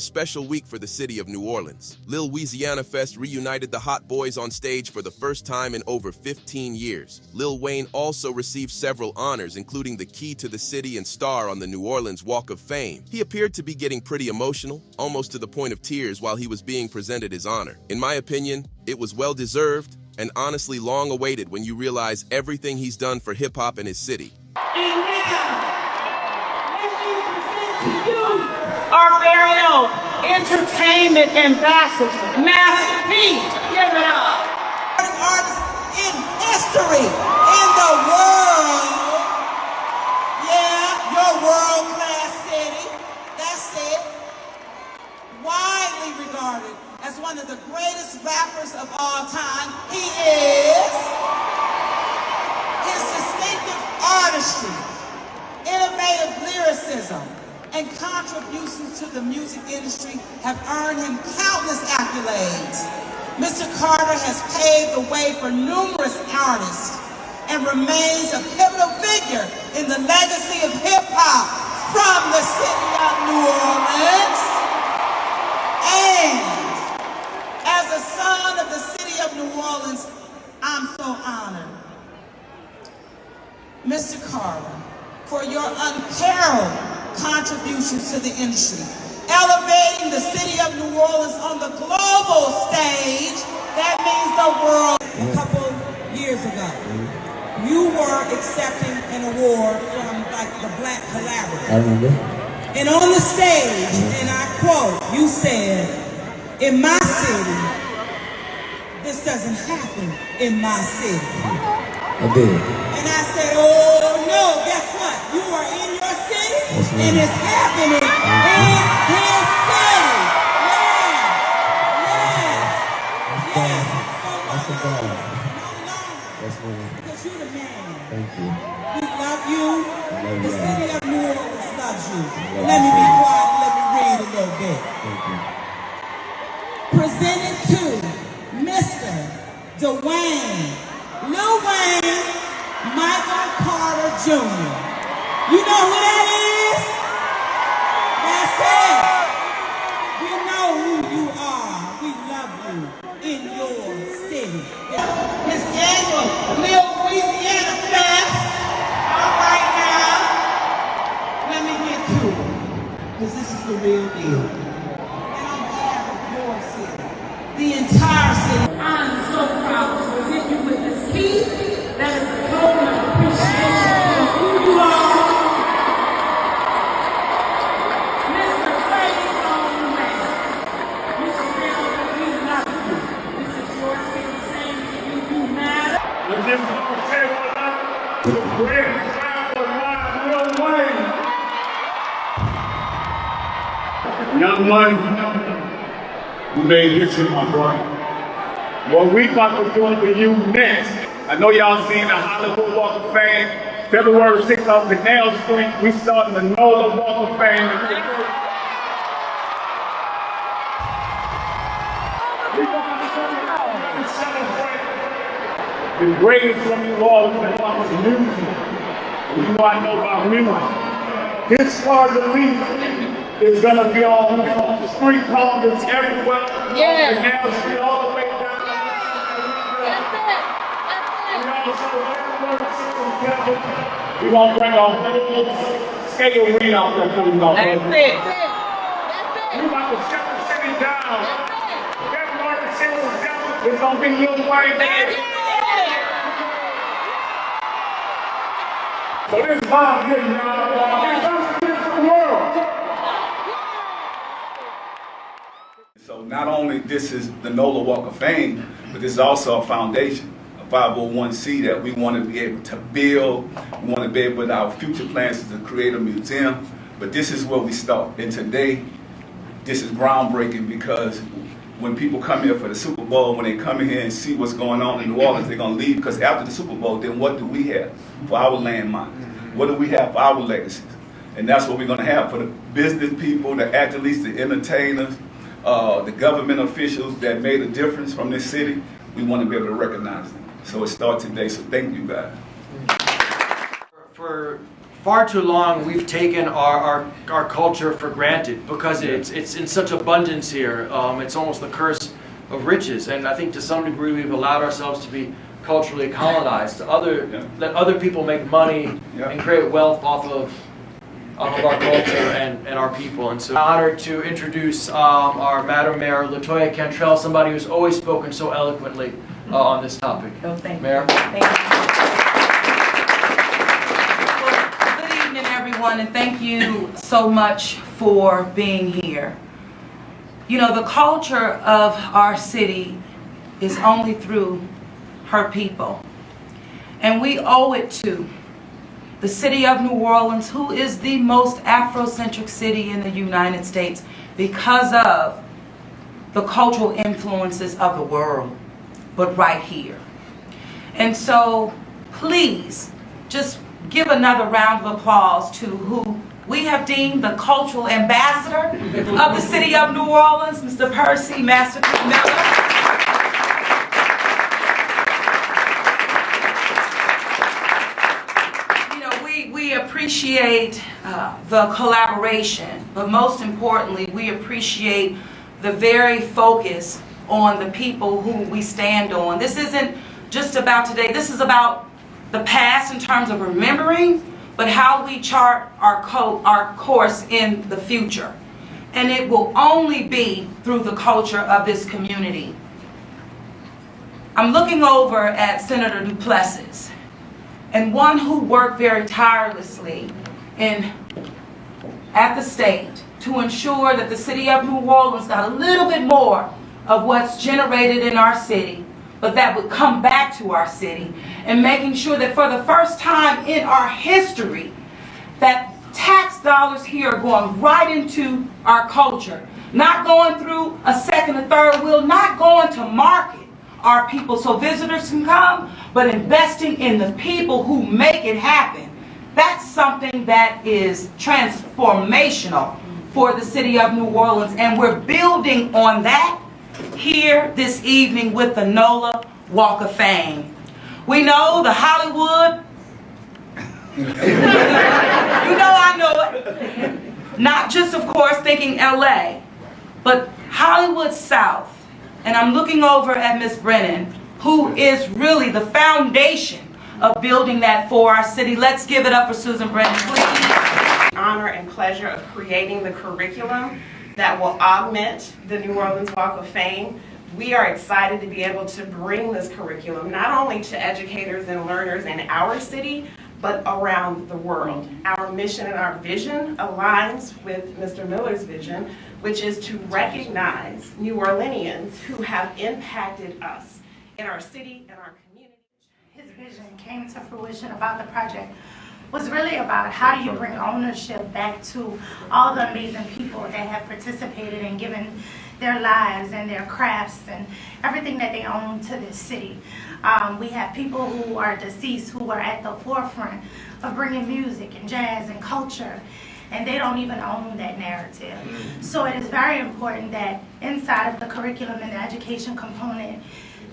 special week for the city of New Orleans. Lil Louisiana Fest reunited the Hot Boys on stage for the first time in over 15 years. Lil Wayne also received several honors, including the key to the city and star on the New Orleans Walk of Fame. He appeared to be getting pretty emotional, almost to the point of tears while he was being presented his honor. In my opinion, it was well-deserved and honestly long-awaited when you realize everything he's done for hip-hop and his city. And now, let me present to you our very own entertainment ambassador, Master P. Give it up. Artists in history, in the world. Yeah, your world-class city. That's it. Widely regarded as one of the greatest rappers of all time. He is. His distinctive artistry, innovative lyricism, and contributions to the music industry have earned him countless accolades. Mr. Carter has paved the way for numerous artists and remains a pivotal figure in the legacy of hip-hop from the city of New Orleans. And as a son of the city of New Orleans, I'm so honored, Mr. Carter, for your unparalleled contributions to the industry, elevating the city of New Orleans on the global stage. That means the world. A couple years ago, you were accepting an award from the Black Collaborative. I remember. And on the stage, and I quote, you said, "In my city, this doesn't happen in my city." I did. And I said, oh no, guess what? You are in your city, and it's happening in his city. Yeah. That's the goal. No longer. That's right. Because you're the man. Thank you. We love you. I love The you. city of New Orleans loves you. love Let me you. be quiet and let me read a little bit. Thank you. Presented to Mr. Dwayne, Lil Wayne, Michael Carter Jr. You know who that is? That's it. We know who you are. We love you in your city. His annual Lil Louisiana Fest. All right now, let me get to it, because this is the real deal. And on behalf of your city, the entire city, I'm so proud to present you with this key that is a token of appreciation for who you are. Mr. Faith on the man. Mr. Taylor, we love you. This is your city saying to you, you matter. And this is the table tonight, the greatest rapper alive, Lil Wayne. Young man, you made history, my brother. What we about to do for you next, I know y'all seen the Hollywood Walk of Fame, February 6th on Canal Street, we starting the NOLA Walk of Fame. We're going to celebrate the greatest from New Orleans that comes to music. You know I know about music. This part of the league is going to be on the street corners everywhere. Yeah. On Canal Street all the way down. We're going to bring a whole skate arena out there for you. That's it. We're about to shut the city down. February 6th and 7th is going to be Lil Wayne Day. So this is my getting y'all. This is the world. So not only this is the NOLA Walk of Fame, but this is also a foundation, a 501c that we want to be able to build. We want to be able, with our future plans to create a museum. But this is where we start. And today, this is groundbreaking because when people come here for the Super Bowl, when they come in here and see what's going on in New Orleans, they're going to leave. Because after the Super Bowl, then what do we have for our landmarks? What do we have for our legacies? And that's what we're going to have for the business people, the athletes, the entertainers, the government officials that made a difference from this city. We want to be able to recognize them. So it starts today, so thank you guys. For far too long we've taken our culture for granted because it's in such abundance here. It's almost the curse of riches, and I think to some degree we've allowed ourselves to be culturally colonized, to let other people make money and create wealth off of our culture and our people. And so I'm honored to introduce our Madam Mayor, Latoya Cantrell, somebody who's always spoken so eloquently on this topic. Oh, thank Mayor. you. Thank you. Well, good evening, everyone, and thank you so much for being here. You know, the culture of our city is only through her people. And we owe it to the city of New Orleans, who is the most Afrocentric city in the United States because of the cultural influences of the world, but right here. And so please just give another round of applause to who we have deemed the cultural ambassador of the city of New Orleans, Mr. Percy Master Miller. We appreciate the collaboration, but most importantly, we appreciate the very focus on the people who we stand on. This isn't just about today. This is about the past in terms of remembering, but how we chart our course in the future. And it will only be through the culture of this community. I'm looking over at Senator Duplessis, and one who worked very tirelessly at the state to ensure that the city of New Orleans got a little bit more of what's generated in our city, but that would come back to our city, and making sure that for the first time in our history, that tax dollars here are going right into our culture, not going through a second or third wheel, not going to market our people so visitors can come, but investing in the people who make it happen. That's something that is transformational for the city of New Orleans, and we're building on that here this evening with the NOLA Walk of Fame. We know the Hollywood, you know I know it, not just of course thinking LA, but Hollywood South. And I'm looking over at Ms. Brennan, who is really the foundation of building that for our city. Let's give it up for Susan Brennan, please. Honor and pleasure of creating the curriculum that will augment the New Orleans Walk of Fame. We are excited to be able to bring this curriculum not only to educators and learners in our city, but around the world. Our mission and our vision aligns with Mr. Miller's vision, which is to recognize New Orleanians who have impacted us in our city and our community. His vision came to fruition about the project was really about how do you bring ownership back to all the amazing people that have participated and given their lives and their crafts and everything that they own to this city. We have people who are deceased who are at the forefront of bringing music and jazz and culture, and they don't even own that narrative. So it is very important that inside of the curriculum and the education component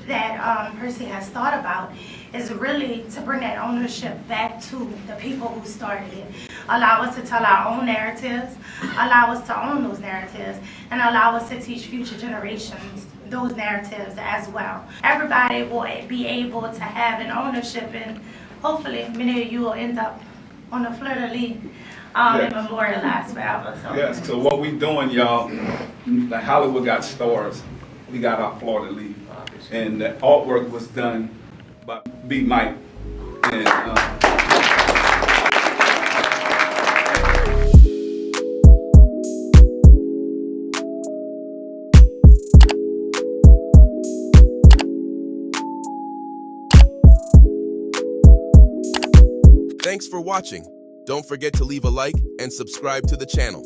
that Percy has thought about is really to bring that ownership back to the people who started it. Allow us to tell our own narratives, allow us to own those narratives, and allow us to teach future generations those narratives as well. Everybody will be able to have an ownership, and hopefully many of you will end up on the fleur-de-lis and memorialized forever. So. Yes, so what we doing, y'all, like Hollywood got stars, we got our fleur-de-lis. And the artwork was done by B. Mike. And, Thanks for watching. Don't forget to leave a like and subscribe to the channel.